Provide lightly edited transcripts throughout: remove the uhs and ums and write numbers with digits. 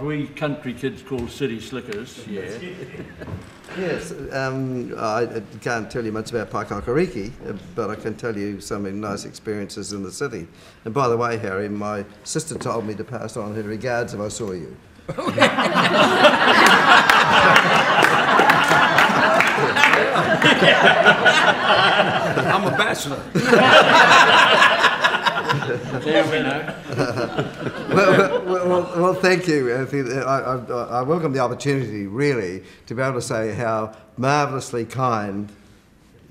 what we country kids call city slickers, yeah. Yes, I can't tell you much about Paekakariki, but I can tell you some nice experiences in the city. And by the way, Harry, my sister told me to pass on her regards if I saw you. I'm a bachelor. There we know. Well, thank you, Anthony. I welcome the opportunity, really, to be able to say how marvellously kind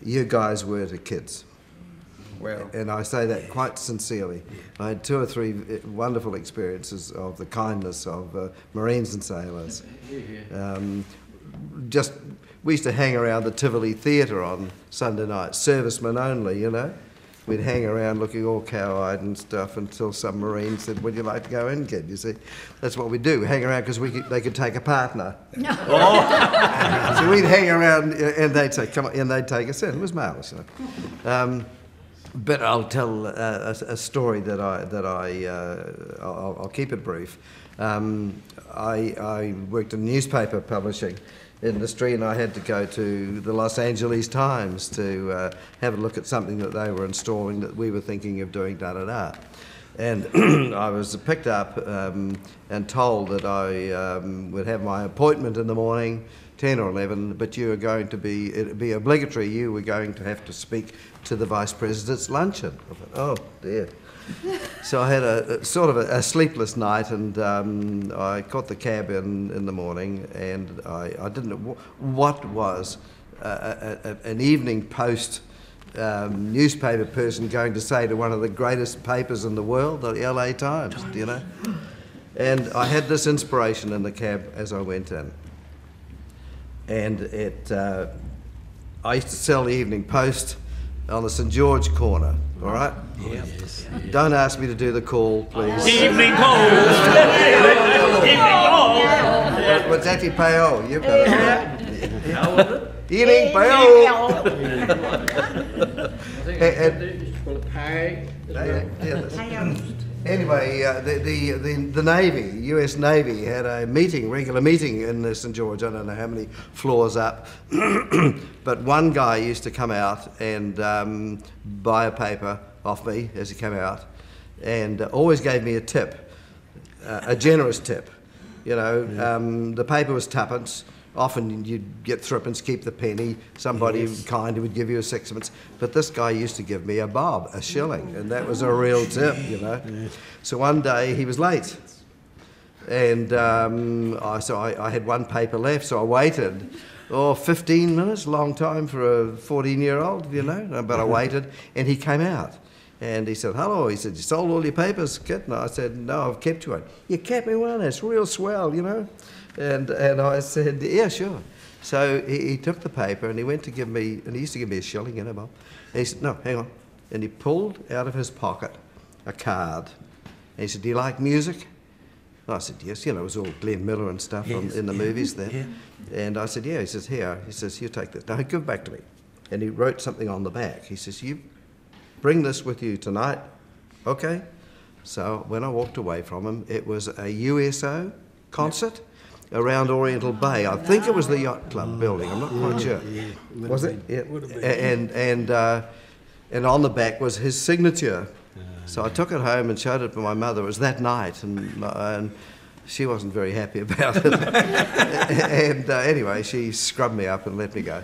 you guys were to kids. Well, And I say that quite sincerely. I had 2 or 3 wonderful experiences of the kindness of Marines and sailors. We used to hang around the Tivoli Theatre on Sunday night, servicemen only, you know. We'd hang around looking all cow-eyed and stuff until some Marine said, "Would you like to go in, kid?" You see, that's what we do. Hang around because they could take a partner. So we'd hang around and they'd say, "Come on," and they'd take us in. It was marvellous, you know. But I'll tell a story that I'll keep it brief. I worked in newspaper publishing industry, and I had to go to the Los Angeles Times to have a look at something that they were installing that we were thinking of doing, da-da-da. And I was picked up and told that I would have my appointment in the morning, 10 or 11, but you were going to be, it'd be obligatory, you were going to have to speak to the Vice President's luncheon. I thought, oh dear. So I had a sort of a sleepless night, and I caught the cab in the morning, and I didn't know what was an Evening Post newspaper person going to say to one of the greatest papers in the world, the LA Times, you know. And I had this inspiration in the cab as I went in. And I used to sell the Evening Post on the St George corner, all right? yes. Don't ask me to do the call, please. Evening Post! Evening Post! What's that you pay? Oh, you've got it. How was it? Evening pay. Anyway, the Navy, US Navy, had a regular meeting in St George. I don't know how many floors up, but one guy used to come out and buy a paper off me as he came out, and always gave me a tip, a generous tip. You know, the paper was 2pence. Often you'd get 3pence, keep the penny. Somebody kind would give you a 6pence. But this guy used to give me a bob, a shilling, and that was a real tip, you know. So one day he was late, and I had one paper left, so I waited. 15 minutes, long time for a 14-year-old, you know. But I waited, and he came out. And he said, "Hello," he said, "You sold all your papers, kid?" And I said, "No, I've kept you one." "You kept me one? It's real swell, you know." And I said, "Yeah, sure." So he took the paper and he went to give me, and he used to give me a shilling, you know, Bob. And he said, "No, hang on." And he pulled out of his pocket a card. And he said, "Do you like music?" And I said, "Yes." You know, it was all Glenn Miller and stuff in the movies there. Yeah. And I said, "Yeah." He says, "Here." He says, "You take this." "No, give it back to me." And he wrote something on the back. He says, "You bring this with you tonight." Okay. So when I walked away from him, it was a USO concert around Oriental Bay. I think it was the Yacht Club building. I'm not quite sure. Was it? Yeah. And on the back was his signature. So I took it home and showed it to my mother. It was that night, and she wasn't very happy about it. And anyway, she scrubbed me up and let me go.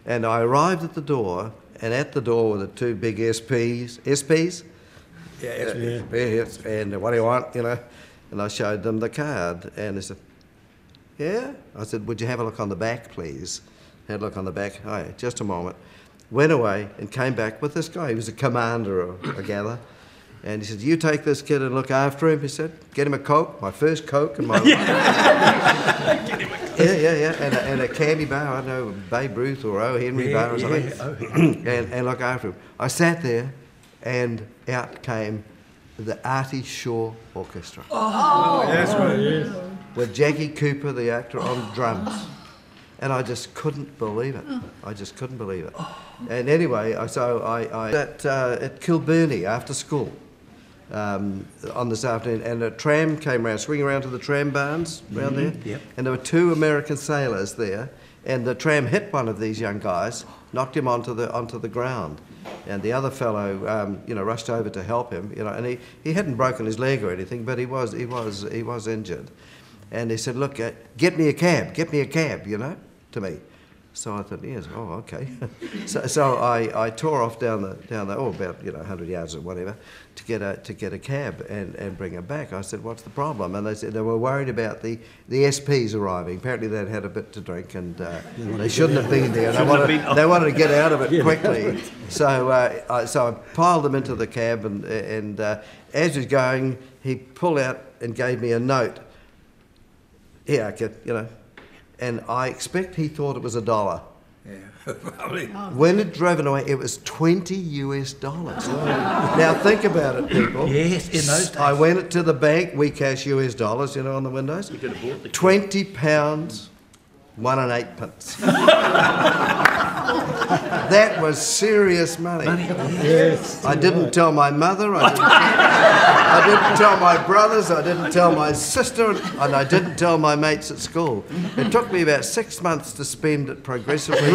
And I arrived at the door, and at the door were the 2 big SPs. Yes. And what do you want, you know? And I showed them the card, and they said, "Yeah?" I said, "Would you have a look on the back, please?" Had a look on the back. "Oh, yeah, just a moment." Went away and came back with this guy. He was a commander, I gather. And he said, "You take this kid and look after him," he said. "Get him a Coke," my first Coke in my life. Get him a Coke. Yeah. And a candy bar, I don't know, Babe Ruth or O. Henry bar or something. And look after him. I sat there, and out came the Artie Shaw Orchestra. Oh, that's right, yes. With Jackie Cooper, the actor, on drums. And I just couldn't believe it. And anyway, I at Kilbirnie after school. on this afternoon, and a tram came around, swinging around to the tram barns around there, Yep. and there were 2 American sailors there, and the tram hit one of these young guys, knocked him onto the ground, and the other fellow, rushed over to help him, and he hadn't broken his leg or anything, but he was injured, and he said, "Look, get me a cab, to me." So I thought, yes, okay. so I tore off down the about 100 yards or whatever to get a cab and bring him back. I said, "What's the problem?" And they said they were worried about the SPs arriving. Apparently they'd had a bit to drink and they shouldn't have been there. They wanted to get out of it quickly. So I piled them into the cab and as he's going, he pulled out and gave me a note. Here, kid, And I expect he thought it was $1. Yeah. Probably. When it drove away, it was $20. Now think about it, people. Yes, in those days. I went to the bank, we cash US dollars, on the windows. You could have bought the £20, 1 and 8 pence. That was serious money. Yes. I didn't tell my mother, I didn't tell my brothers, I didn't tell my sister, and I didn't tell my mates at school. It took me about 6 months to spend it progressively.